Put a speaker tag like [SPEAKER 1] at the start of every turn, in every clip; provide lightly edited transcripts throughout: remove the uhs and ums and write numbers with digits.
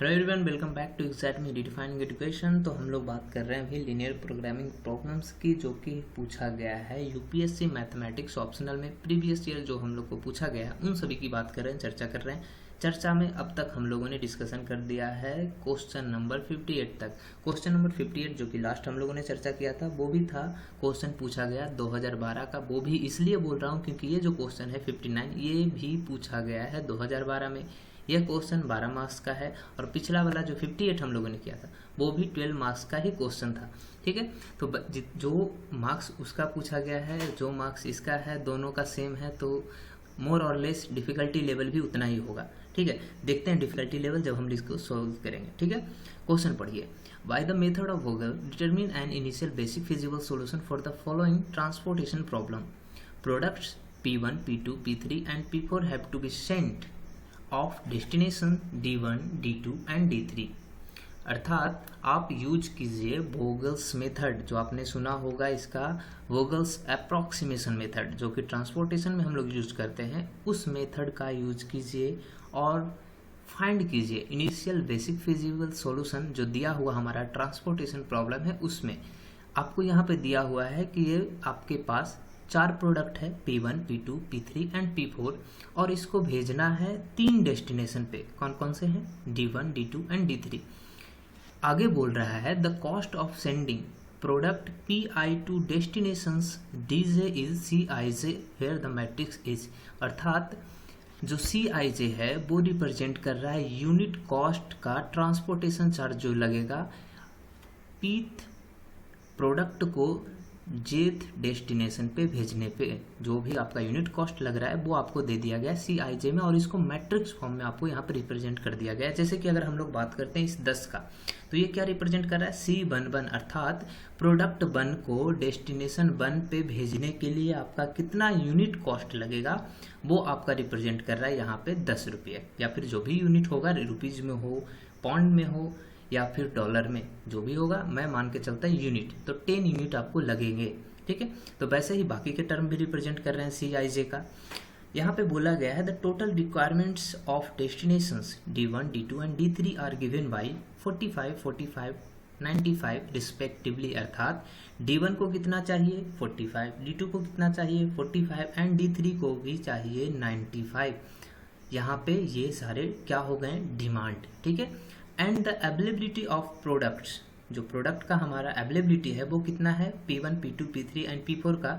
[SPEAKER 1] Hello everyone, welcome back to exactly redefining education. तो हम लोग बात कर रहे हैं अभी लीनियर प्रोग्रामिंग प्रॉब्लम्स की, जो कि पूछा गया है यूपीएससी मैथमेटिक्स ऑप्शनल में प्रीवियस ईयर जो हम लोग को पूछा गया है उन सभी की बात कर रहे हैं, चर्चा कर रहे हैं। चर्चा में अब तक हम लोगों ने डिस्कशन कर दिया है क्वेश्चन नंबर 58 तक। क्वेश्चन नंबर 58 जो कि लास्ट हम लोगों ने चर्चा किया था वो भी था क्वेश्चन पूछा गया 2012 का। वो भी इसलिए बोल रहा हूँ क्योंकि ये जो क्वेश्चन है 59 ये भी पूछा गया है 2012 में। यह क्वेश्चन 12 मार्क्स का है और पिछला वाला जो 58 हम लोगों ने किया था वो भी 12 मार्क्स का ही क्वेश्चन था। ठीक है, तो जो मार्क्स उसका पूछा गया है, जो मार्क्स इसका है, दोनों का सेम है, तो मोर और लेस डिफिकल्टी लेवल भी उतना ही होगा। ठीक है, देखते हैं डिफिकल्टी लेवल जब हम इसको सॉल्व करेंगे। ठीक है, क्वेश्चन पढ़िए। By the method of Vogel determine an initial basic feasible solution for the following transportation problem. Products P1, P2, P3 and P4 have to be sent of destination D1, D2 and D3। अर्थात आप use कीजिए वोगल्स method, जो आपने सुना होगा इसका वोगल्स approximation method, जो कि ट्रांसपोर्टेशन में हम लोग यूज करते हैं, उस मेथड का यूज कीजिए और फाइंड कीजिए इनिशियल बेसिक फिजिबल सॉल्यूशन जो दिया हुआ हमारा ट्रांसपोर्टेशन प्रॉब्लम है उसमें। आपको यहाँ पे दिया हुआ है कि ये आपके पास 4 प्रोडक्ट है P1, P2, P3 and P4 और इसको भेजना है 3 डेस्टिनेशन पे। कौन कौन से हैं? D1, D2 and D3। आगे बोल रहा है the cost of sending product PI to destinations DJ is CIJ where the matrix is. अर्थात जो CIJ है वो रिप्रेजेंट कर रहा है यूनिट कॉस्ट का ट्रांसपोर्टेशन चार्ज जो लगेगा पीथ प्रोडक्ट को जेथ डेस्टिनेशन पे भेजने पे। जो भी आपका यूनिट कॉस्ट लग रहा है वो आपको दे दिया गया है CIJ में और इसको मैट्रिक्स फॉर्म में आपको यहाँ पे रिप्रेजेंट कर दिया गया है। जैसे कि अगर हम लोग बात करते हैं इस 10 का, तो ये क्या रिप्रेजेंट कर रहा है C11, अर्थात प्रोडक्ट 1 को डेस्टिनेशन 1 पे भेजने के लिए आपका कितना यूनिट कॉस्ट लगेगा वो आपका रिप्रेजेंट कर रहा है यहाँ पे 10 रुपये, या फिर जो भी यूनिट होगा रुपीज में हो, पाउंड में हो या फिर डॉलर में, जो भी होगा, मैं मान के चलता है यूनिट, तो 10 यूनिट आपको लगेंगे। ठीक है, तो वैसे ही बाकी के टर्म भी रिप्रेजेंट कर रहे हैं CIJ का। यहाँ पे बोला गया है the total requirements of destinations D1, D2 and D3 are given by 45, 45, 95 respectively. अर्थात D1 को कितना चाहिए 45, D2 को कितना चाहिए 45 एंड D3 को भी चाहिए 95। यहाँ पे ये सारे क्या हो गए डिमांड। ठीक है, and the availability of products, जो प्रोडक्ट का हमारा अवेलेबिलिटी है वो कितना है P1, P2, P3 and P4 का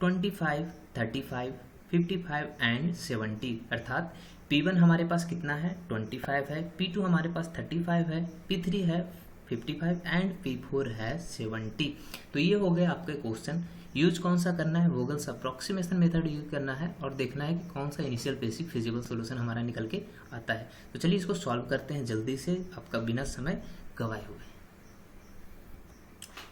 [SPEAKER 1] 25, 35, 55 एंड 70। अर्थात P1 हमारे पास कितना है 25 है, P2 हमारे पास 35 है, P3 है 55 एंड P4 है 70। तो ये हो गया आपके क्वेश्चन। यूज कौन सा करना है? वोगल्स अप्रॉक्सीमेशन मेथड यूज करना है और देखना है कि कौन सा इनिशियल बेसिक फिजिबल सॉल्यूशन हमारा निकल के आता है। तो चलिए इसको सॉल्व करते हैं जल्दी से, आपका बिना समय गवाए हुए।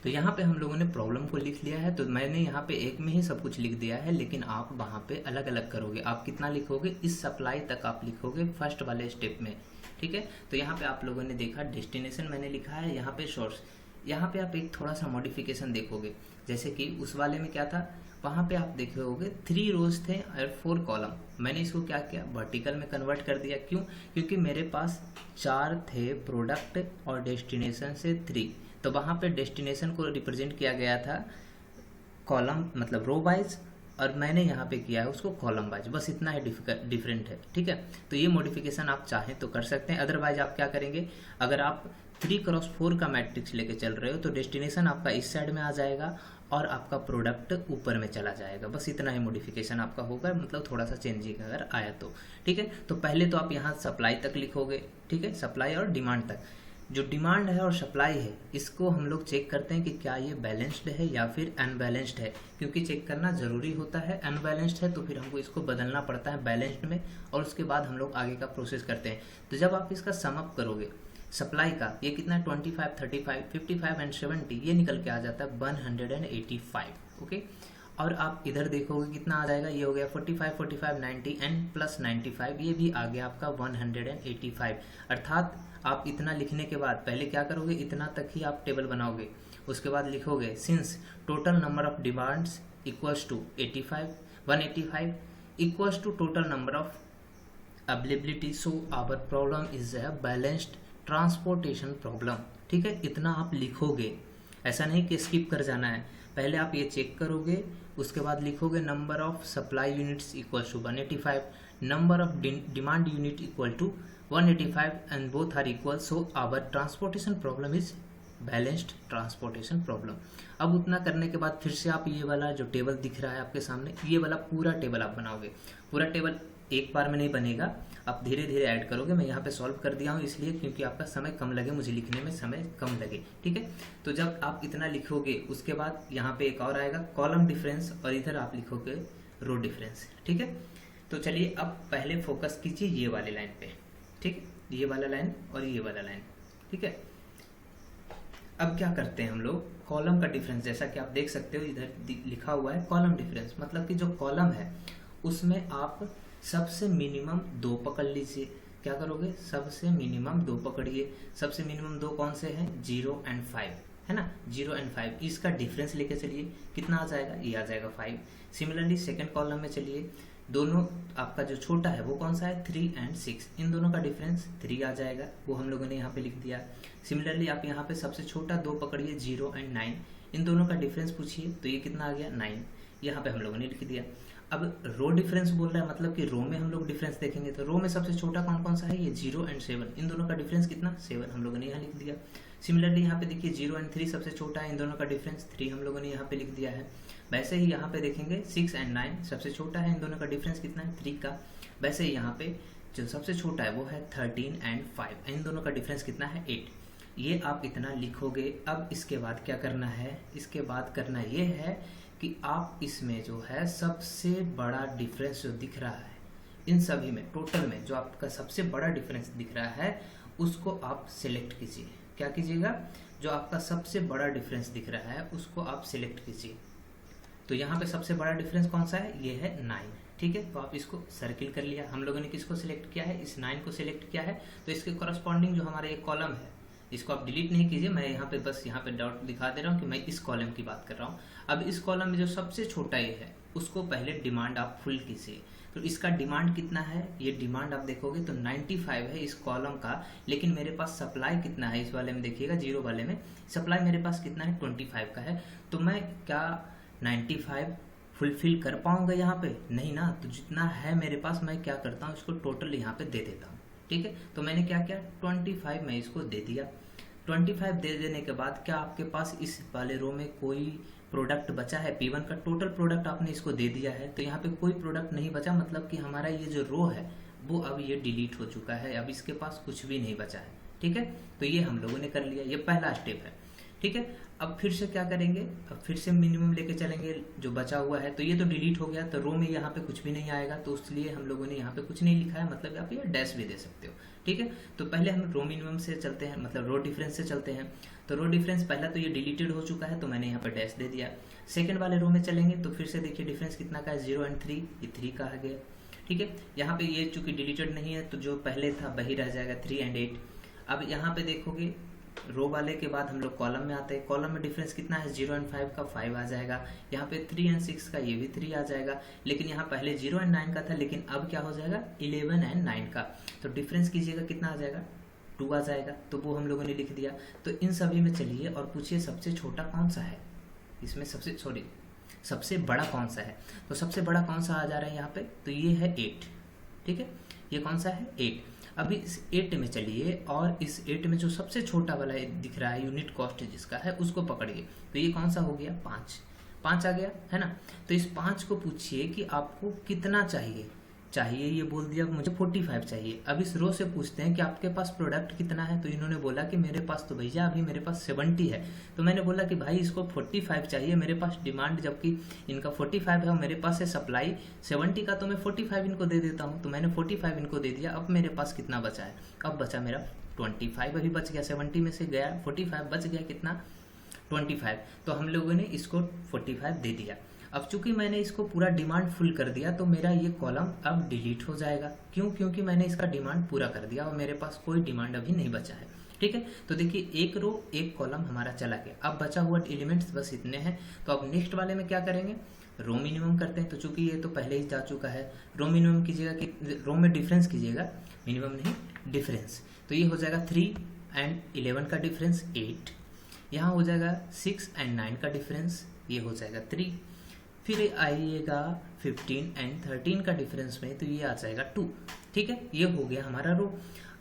[SPEAKER 1] तो यहाँ पे हम लोगों ने प्रॉब्लम को लिख लिया है, तो मैंने यहाँ पे एक में ही सब कुछ लिख दिया है, लेकिन आप वहाँ पे अलग अलग करोगे। आप कितना लिखोगे? इस सप्लाई तक आप लिखोगे फर्स्ट वाले स्टेप में। ठीक है, तो यहाँ पे आप लोगों ने देखा डेस्टिनेशन मैंने लिखा है, यहाँ पे सोर्स। यहाँ पे आप एक थोड़ा सा मॉडिफिकेशन देखोगे, जैसे कि उस वाले में क्या था, वहाँ पे आप देखे होगे 3 रोज थे और 4 कॉलम। मैंने इसको क्या किया, वर्टिकल में कन्वर्ट कर दिया। क्यों? क्योंकि मेरे पास 4 थे प्रोडक्ट और डेस्टिनेशन से 3, तो वहाँ पे डेस्टिनेशन को रिप्रेजेंट किया गया था कॉलम मतलब रो वाइज, और मैंने यहाँ पे किया है उसको कॉलम वाइज। बस इतना ही डिफरेंट है। ठीक है, तो ये मॉडिफिकेशन आप चाहें तो कर सकते हैं। अदरवाइज आप क्या करेंगे, अगर आप 3x4 का मैट्रिक्स लेके चल रहे हो तो डेस्टिनेशन आपका इस साइड में आ जाएगा और आपका प्रोडक्ट ऊपर में चला जाएगा। बस इतना ही मॉडिफिकेशन आपका होगा, मतलब थोड़ा सा चेंजिंग अगर आया तो। ठीक है, तो पहले तो आप यहाँ सप्लाई तक लिखोगे। ठीक है, सप्लाई और डिमांड तक। जो डिमांड है और सप्लाई है इसको हम लोग चेक करते हैं कि क्या ये बैलेंस्ड है या फिर अनबैलेंस्ड है, क्योंकि चेक करना जरूरी होता है। अनबैलेंस्ड है तो फिर हमको इसको बदलना पड़ता है बैलेंस्ड में, और उसके बाद हम लोग आगे का प्रोसेस करते हैं। तो जब आप इसका सम अप करोगे सप्लाई का, ये कितना 25, 35, 55 एंड 70, ये निकल के आ जाता है 185। ओके, और आप इधर देखोगे कितना आ जाएगा, ये हो गया 45, 45, 90 एंड प्लस 95, ये भी आ गया आपका 185। अर्थात आप इतना लिखने के बाद पहले क्या करोगे, इतना तक ही आप टेबल बनाओगे। उसके बाद लिखोगे since total number of demands equals to 185 equals to total number of availability, so our problem is a balanced transportation problem. ठीक है, इतना आप लिखोगे, ऐसा नहीं कि स्किप कर जाना है। पहले आप ये चेक करोगे, उसके बाद लिखोगे number of supply units equal to 185, number of demand unit equal to 185 and both are equal, so our transportation problem is balanced transportation problem. अब उतना करने के बाद फिर से आप ये वाला जो टेबल दिख रहा है आपके सामने, ये वाला पूरा टेबल आप बनाओगे। पूरा टेबल एक बार में नहीं बनेगा, आप धीरे धीरे ऐड करोगे। मैं यहाँ पे सॉल्व कर दिया हूँ इसलिए क्योंकि आपका समय कम लगे, मुझे लिखने में समय कम लगे। ठीक है, तो जब आप इतना लिखोगे उसके बाद यहाँ पे एक और आएगा कॉलम डिफरेंस, और इधर आप लिखोगे रो डिफरेंस। ठीक है, तो चलिए अब पहले फोकस कीजिए ये वाले लाइन पे। ठीक है, ये वाला लाइन और ये वाला लाइन। ठीक है, अब क्या करते हैं हम लोग, कॉलम का डिफरेंस, जैसा कि आप देख सकते हो इधर लिखा हुआ है कॉलम डिफरेंस, मतलब कि जो कॉलम है उसमें आप सबसे मिनिमम 2 पकड़ लीजिए। क्या करोगे, सबसे मिनिमम 2 पकड़िए। सबसे मिनिमम 2 कौन से हैं, 0 और 5 है ना, 0 और 5, इसका डिफरेंस लेके चलिए, कितना आ जाएगा, ये आ जाएगा 5। सिमिलरली सेकंड कॉलम में चलिए, दोनों आपका जो छोटा है वो कौन सा है, 3 और 6, इन दोनों का डिफरेंस 3 आ जाएगा, वो हम लोगों ने यहाँ पे लिख दिया। सिमिलरली आप यहाँ पे सबसे छोटा 2 पकड़िए, 0 और 9, इन दोनों का डिफरेंस पूछिए, तो ये कितना आ गया, 9, यहाँ पे हम लोगों ने लिख दिया। अब रो डिफरेंस बोल रहा है, मतलब कि रो में हम लोग डिफरेंस देखेंगे, तो रो में सबसे छोटा कौन कौन सा है, ये 0 और 7, इन दोनों का डिफरेंस कितना, 7, हम लोगों ने यहाँ लिख दिया। सिमिलरली यहाँ पे देखिए 0 और 3 सबसे छोटा है, इन दोनों का डिफरेंस 3 हम लोगों ने यहाँ पे लिख दिया है। वैसे ही यहाँ पे देखेंगे 6 और 9 सबसे छोटा है, इन दोनों का डिफरेंस कितना है, 3 का। वैसे ही यहाँ पे जो सबसे छोटा है वो है 13 और 5, इन दोनों का डिफरेंस कितना है, 8। ये आप इतना लिखोगे। अब इसके बाद क्या करना है, इसके बाद करना ये है कि आप इसमें जो है सबसे बड़ा डिफरेंस जो दिख रहा है इन सभी में, टोटल में जो आपका सबसे बड़ा डिफरेंस दिख रहा है उसको आप सिलेक्ट कीजिए। क्या कीजिएगा, जो आपका सबसे बड़ा डिफरेंस दिख रहा है उसको आप सिलेक्ट कीजिए। तो यहाँ पे सबसे बड़ा डिफरेंस कौन सा है, ये है 9। ठीक है, तो आप इसको सर्किल कर लिया। हम लोगों ने किसको सिलेक्ट किया है, इस 9 को सिलेक्ट किया है। तो इसके कॉरस्पॉन्डिंग जो हमारा एक कॉलम है, इसको आप डिलीट नहीं कीजिए, मैं यहाँ पे बस यहाँ पे डॉट दिखा दे रहा हूँ कि मैं इस कॉलम की बात कर रहा हूँ। अब इस कॉलम में जो सबसे छोटा ये है उसको पहले डिमांड आप फुल कीजिए। तो इसका डिमांड कितना है, ये डिमांड आप देखोगे तो 95 है इस कॉलम का, लेकिन मेरे पास सप्लाई कितना है, इस वाले में देखिएगा 0 वाले में सप्लाई मेरे पास कितना है, 25 का है। तो मैं क्या 95 फुलफिल कर पाऊंगा यहाँ पे, नहीं ना। तो जितना है मेरे पास मैं क्या करता हूँ, इसको टोटल यहाँ पे दे देता हूँ। ठीक है, तो मैंने क्या किया, 25 मैं इसको दे दिया। 25 दे देने के बाद क्या आपके पास इस वाले रो में कोई प्रोडक्ट बचा है, P1 का टोटल प्रोडक्ट आपने इसको दे दिया है, तो यहाँ पे कोई प्रोडक्ट नहीं बचा, मतलब कि हमारा ये जो रो है वो अब ये डिलीट हो चुका है, अब इसके पास कुछ भी नहीं बचा है। ठीक है, तो ये हम लोगों ने कर लिया, ये पहला स्टेप है। ठीक है, अब फिर से क्या करेंगे, अब फिर से मिनिमम लेके चलेंगे जो बचा हुआ है। तो ये तो डिलीट हो गया, तो रो में यहाँ पे कुछ भी नहीं आएगा, तो इसलिए हम लोगों ने यहाँ पे कुछ नहीं लिखा है, मतलब आप ये डैश भी दे सकते हो। ठीक है, तो पहले हम रो मिनिमम से चलते हैं, मतलब रो डिफरेंस से चलते हैं। तो रो डिफरेंस पहला तो ये डिलीटेड हो चुका है, तो मैंने यहाँ पर डैश दे दिया। सेकंड वाले रो में चलेंगे तो फिर से देखिए डिफरेंस कितना का है, 0 और 3, ये 3 का आ गया। ठीक है, यहाँ पे ये चूंकि डिलीटेड नहीं है तो जो पहले था वही रह जाएगा, 3 और 8। अब यहाँ पे देखोगे रो वाले के बाद हम लोग कॉलम में आते हैं। कॉलम में डिफरेंस कितना है, 0 और 5 का 5 आ जाएगा। यहाँ पे 3 और 6 का ये भी 3 आ जाएगा, लेकिन यहाँ पहले 0 और 9 का था, लेकिन अब क्या हो जाएगा 11 और 9 का। तो डिफरेंस कीजिएगा कितना आ जाएगा, 2 आ जाएगा, तो वो हम लोगों ने लिख दिया। तो इन सभी में चलिए और पूछिए सबसे छोटा कौन सा है, इसमें सबसे बड़ा कौन सा है। तो सबसे बड़ा कौन सा आ जा रहा है यहाँ पे, तो ये है 8। ठीक है, ये कौन सा है, 8। अभी इस 8 में चलिए और इस 8 में जो सबसे छोटा वाला दिख रहा है यूनिट कॉस्ट जिसका है उसको पकड़िए। तो ये कौन सा हो गया, 5 आ गया है ना। तो इस 5 को पूछिए कि आपको कितना चाहिए, ये बोल दिया मुझे 45 चाहिए। अब इस रो से पूछते हैं कि आपके पास प्रोडक्ट कितना है, तो इन्होंने बोला कि मेरे पास तो भैया अभी मेरे पास 70 है। तो मैंने बोला कि भाई इसको 45 चाहिए, मेरे पास डिमांड जबकि इनका 45 है और मेरे पास है सप्लाई 70 का, तो मैं 45 इनको दे देता हूँ। तो मैंने 45 इनको दे दिया। अब मेरे पास कितना बचा है, अब बचा मेरा 25, अभी बच गया 70 में से गया 45, बच गया कितना 25। तो हम लोगों ने इसको 45 दे दिया। अब चूंकि मैंने इसको पूरा डिमांड फुल कर दिया तो मेरा ये कॉलम अब डिलीट हो जाएगा। क्यों, क्योंकि मैंने इसका डिमांड पूरा कर दिया और मेरे पास कोई डिमांड अभी नहीं बचा है। ठीक है, तो देखिए एक रो एक कॉलम हमारा चला गया। अब बचा हुआ एलिमेंट्स बस इतने हैं। तो अब नेक्स्ट वाले में क्या करेंगे, रो मिनिमम करते हैं। तो चूंकि ये तो पहले ही जा चुका है, रो मिनिमम कीजिएगा कि रो में डिफरेंस कीजिएगा, मिनिमम नहीं डिफरेंस, तो ये हो जाएगा 3 एंड 11 का डिफरेंस 8, यहाँ हो जाएगा 6 एंड 9 का डिफरेंस, ये हो जाएगा 3, फिर आइएगा 15 एंड 13 का डिफरेंस में, तो ये आ जाएगा 2। ठीक है, ये हो गया हमारा रो।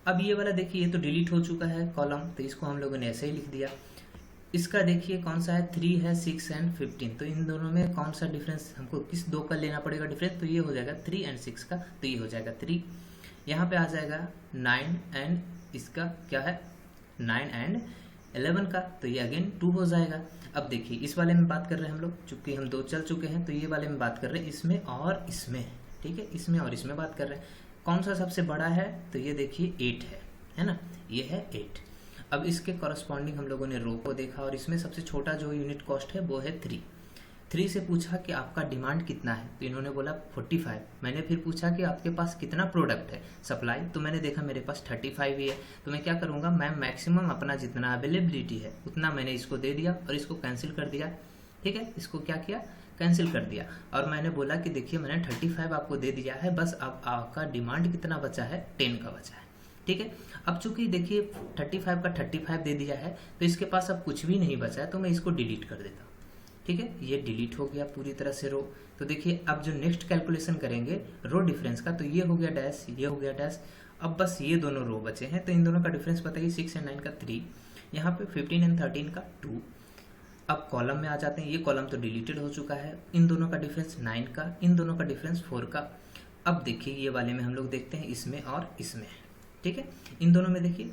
[SPEAKER 1] अब ये वाला देखिए, ये तो डिलीट हो चुका है कॉलम, तो इसको हम लोगों ने ऐसे ही लिख दिया। इसका देखिए कौन सा है, 3 है, 6 एंड 15, तो इन दोनों में कौन सा डिफरेंस हमको किस दो का लेना पड़ेगा डिफरेंस, तो ये हो जाएगा 3 एंड 6 का, तो ये हो जाएगा 3। यहाँ पे आ जाएगा 9 एंड इसका क्या है 9 एंड 11 का, तो ये अगेन 2 हो जाएगा। अब देखिए इस वाले में बात कर रहे हैं हम लोग, चूंकि हम 2 चल चुके हैं, तो ये वाले में बात कर रहे हैं इसमें और इसमें। ठीक है, इसमें और इसमें बात कर रहे हैं, कौन सा सबसे बड़ा है, तो ये देखिए 8 है ना, ये है 8। अब इसके कॉरस्पॉन्डिंग हम लोगों ने रो को देखा, और इसमें सबसे छोटा जो यूनिट कॉस्ट है वो है 3 से पूछा कि आपका डिमांड कितना है, तो इन्होंने बोला 45। मैंने फिर पूछा कि आपके पास कितना प्रोडक्ट है सप्लाई, तो मैंने देखा मेरे पास 35 ही है, तो मैं क्या करूँगा, मैं मैक्सिमम अपना जितना अवेलेबिलिटी है उतना मैंने इसको दे दिया और इसको कैंसिल कर दिया। ठीक है, इसको क्या किया, कैंसिल कर दिया, और मैंने बोला कि देखिए मैंने 35 आपको दे दिया है, बस अब आपका डिमांड कितना बचा है, 10 का बचा है। ठीक है, अब चूंकि देखिए 35 का 35 दे दिया है, तो इसके पास अब कुछ भी नहीं बचा है, तो मैं इसको डिलीट कर देता हूँ। ठीक है, ये डिलीट हो गया पूरी तरह से रो। तो देखिए अब जो नेक्स्ट कैलकुलेशन करेंगे रो डिफरेंस का, तो ये हो गया डैश, ये हो गया डैश, अब बस ये दोनों रो बचे हैं, तो इन दोनों का डिफरेंस बताइए, 6 एंड 9 का 3, यहाँ पे 15 एंड 13 का 2। अब कॉलम में आ जाते हैं, ये कॉलम तो डिलीटेड हो चुका है, इन दोनों का डिफरेंस 9 का, इन दोनों का डिफरेंस 4 का। अब देखिए ये वाले में हम लोग देखते हैं इसमें और इसमें। ठीक है, इन दोनों में देखिए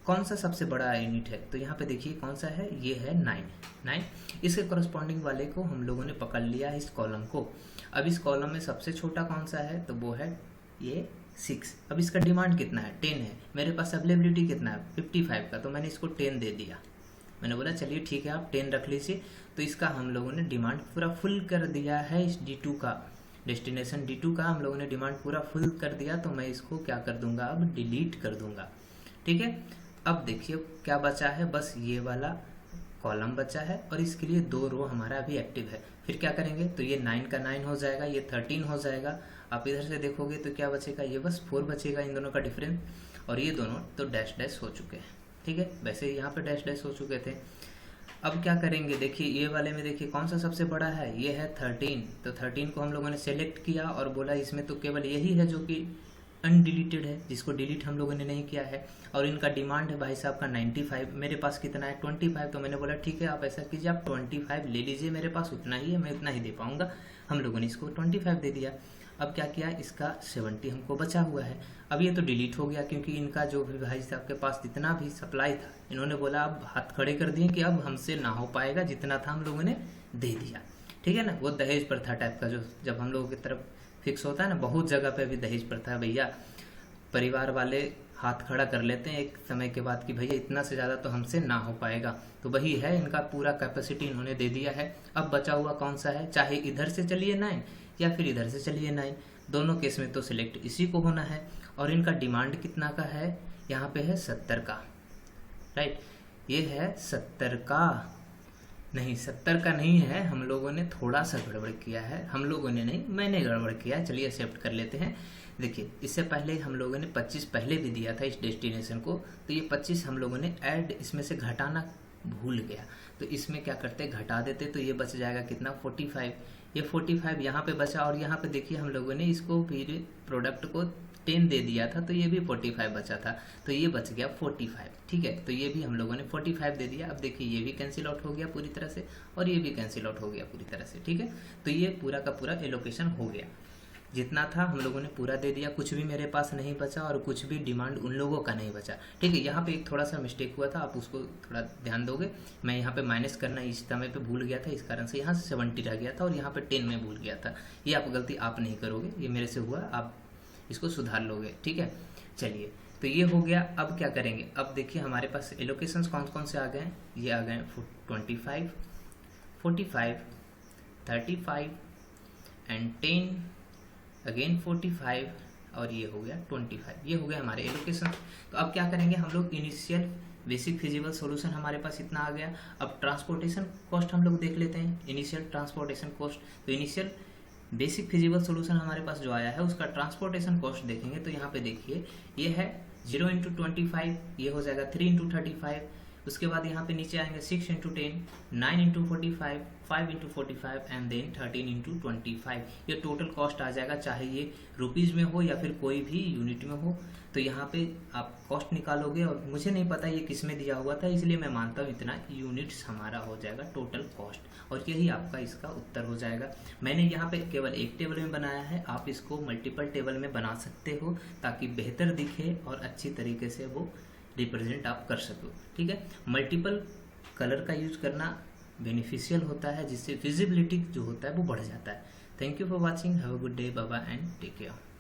[SPEAKER 1] कौन सा सबसे बड़ा यूनिट है, तो यहाँ पे देखिए कौन सा है, ये है 9। इसके कॉरस्पॉन्डिंग वाले को हम लोगों ने पकड़ लिया इस कॉलम को। अब इस कॉलम में सबसे छोटा कौन सा है, तो वो है ये 6। अब इसका डिमांड कितना है, 10 है, मेरे पास अवेलेबिलिटी कितना है 55 का, तो मैंने इसको 10 दे दिया। मैंने बोला चलिए ठीक है आप 10 रख लीजिए, तो इसका हम लोगों ने डिमांड पूरा फुल कर दिया है। इस D2 का, डेस्टिनेशन D2 का हम लोगों ने डिमांड पूरा फुल कर दिया, तो मैं इसको क्या कर दूंगा, अब डिलीट कर दूंगा। ठीक है, अब देखिए क्या बचा है, बस ये वाला कॉलम बचा है, और इसके लिए 2 रो हमारा अभी एक्टिव है। फिर क्या करेंगे, तो ये 9 का 9 हो जाएगा, ये 13 हो जाएगा। आप इधर से देखोगे तो क्या बचेगा, ये बस 4 बचेगा इन दोनों का डिफरेंस, और ये दोनों तो डैश डैश हो चुके हैं। ठीक है, वैसे यहाँ पे डैश डैश हो चुके थे। अब क्या करेंगे, देखिए ये वाले में देखिए कौन सा सबसे बड़ा है, ये है 13, तो 13 को हम लोगों ने सेलेक्ट किया और बोला इसमें तो केवल यही है जो कि अनडिलीटेड है, जिसको डिलीट हम लोगों ने नहीं किया है, और इनका डिमांड है भाई साहब का 95, मेरे पास कितना है 25, तो मैंने बोला ठीक है आप ऐसा कीजिए, आप 25 ले लीजिए, मेरे पास उतना ही है, मैं उतना ही दे पाऊंगा। हम लोगों ने इसको 25 दे दिया। अब क्या किया, इसका 70 हमको बचा हुआ है। अब ये तो डिलीट हो गया, क्योंकि इनका जो भी भाई साहब के पास जितना भी सप्लाई था, इन्होंने बोला अब हाथ खड़े कर दिए कि अब हमसे ना हो पाएगा, जितना था हम लोगों ने दे दिया। ठीक है ना, वो दहेज प्रथा टाइप का जो जब हम लोगों की तरफ फिक्स होता है ना, बहुत जगह पे भी दहेज प्रथा है भैया, परिवार वाले हाथ खड़ा कर लेते हैं एक समय के बाद कि भैया इतना से ज़्यादा तो हमसे ना हो पाएगा, तो वही है, इनका पूरा कैपेसिटी इन्होंने दे दिया है। अब बचा हुआ कौन सा है, चाहे इधर से चलिए 9 या फिर इधर से चलिए 9, दोनों केस में तो सिलेक्ट इसी को होना है। और इनका डिमांड कितना का है, यहाँ पे है 70 का, राइट, ये है 70 का, नहीं 70 का नहीं है, हम लोगों ने थोड़ा सा गड़बड़ किया है, हम लोगों ने नहीं, मैंने गड़बड़ किया है, चलिए एक्सेप्ट कर लेते हैं। देखिए इससे पहले हम लोगों ने 25 पहले भी दिया था इस डेस्टिनेशन को, तो ये 25 हम लोगों ने ऐड इसमें से घटाना भूल गया, तो इसमें क्या करते घटा देते, तो ये बच जाएगा कितना 45, ये 45 यहाँ पे बचा, और यहाँ पे देखिए हम लोगों ने इसको फिर प्रोडक्ट को 10 दे दिया था, तो ये भी 45 बचा था, तो ये बच गया 45। ठीक है, तो ये भी हम लोगों ने 45 दे दिया। अब देखिए ये भी कैंसिल आउट हो गया पूरी तरह से, और ये भी कैंसिल आउट हो गया पूरी तरह से। ठीक है, तो ये पूरा का पूरा एलोकेशन हो गया, जितना था हम लोगों ने पूरा दे दिया, कुछ भी मेरे पास नहीं बचा और कुछ भी डिमांड उन लोगों का नहीं बचा। ठीक है, यहाँ पे एक थोड़ा सा मिस्टेक हुआ था, आप उसको थोड़ा ध्यान दोगे, मैं यहाँ पे माइनस करना इस समय पे भूल गया था, इस कारण से यहाँ से 70 रह गया था और यहाँ पे 10 में भूल गया था। ये आप गलती आप नहीं करोगे, ये मेरे से हुआ, आप इसको सुधार लोगे। ठीक है, चलिए तो ये हो गया। अब क्या करेंगे, अब देखिए हमारे पास एलोकेशंस कौन कौन से आ गए हैं, ये आ गए 25, 45, 35 एंड 10 अगेन 45, और ये हो गया 25, ये हो गया हमारे एलोकेशन। तो अब क्या करेंगे हम लोग, इनिशियल बेसिक फिजिबल सॉल्यूशन हमारे पास इतना आ गया। अब ट्रांसपोर्टेशन कॉस्ट हम लोग देख लेते हैं, इनिशियल ट्रांसपोर्टेशन कॉस्ट। तो इनिशियल बेसिक फिजिबल सॉल्यूशन हमारे पास जो आया है उसका ट्रांसपोर्टेशन कॉस्ट देखेंगे, तो यहाँ पे देखिए ये है 0 इंटू 25 ये हो जाएगा 3 इंटू 35। उसके बाद यहाँ पे नीचे आएंगे 6 into 10, 9 into 45, 5 into 45 and then 13 into 25। ये टोटल कॉस्ट आ जाएगा, चाहे ये रुपीज़ में हो या फिर कोई भी यूनिट में हो। तो यहाँ पे आप कॉस्ट निकालोगे, और मुझे नहीं पता ये किस में दिया हुआ था, इसलिए मैं मानता हूँ इतना यूनिट्स हमारा हो जाएगा टोटल कॉस्ट, और यही आपका इसका उत्तर हो जाएगा। मैंने यहाँ पे केवल एक टेबल में बनाया है, आप इसको मल्टीपल टेबल में बना सकते हो ताकि बेहतर दिखे और अच्छी तरीके से वो रिप्रेजेंट आप कर सको। ठीक है, मल्टीपल कलर का यूज करना बेनिफिशियल होता है, जिससे विजिबिलिटी जो होता है वो बढ़ जाता है। Thank you for watching, have a good day, bye bye and take care.